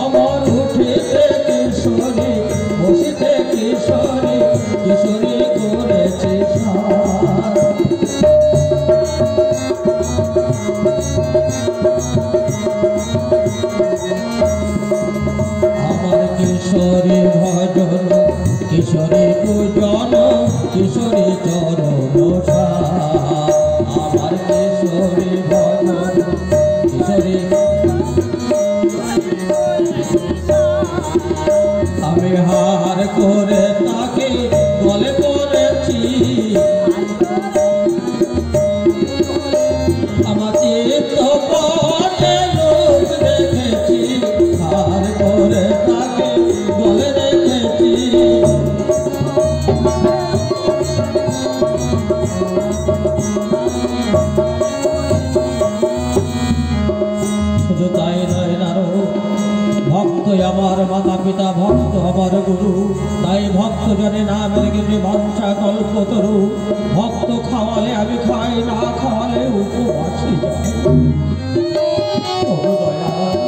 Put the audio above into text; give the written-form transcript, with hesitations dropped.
আমার উঠিতে কিশোরী বসিতে কিশোরী কিশোরী করেছে সার। আমার কিশোরী ভজন কিশোরী পূজন কিশোরী চরণ সার। আমার কিশোরী ভজন কিশোরী আমি হার করে তাকে গলে পড়েছি আমার চিত্ত পথে লোক দেখেছি হার করে তাকে গলে রেখেছি। শুধু তাই নয় নারো ভক্ত আমার মাতা পিতা ভক্ত আমার গুরু তাই ভক্ত জনে নামের গেলে মঞ্চা কল্পতরু ভক্ত খাওয়ালে আমি খাই না খাওয়ালে উপবাসী যাই। ও দয়া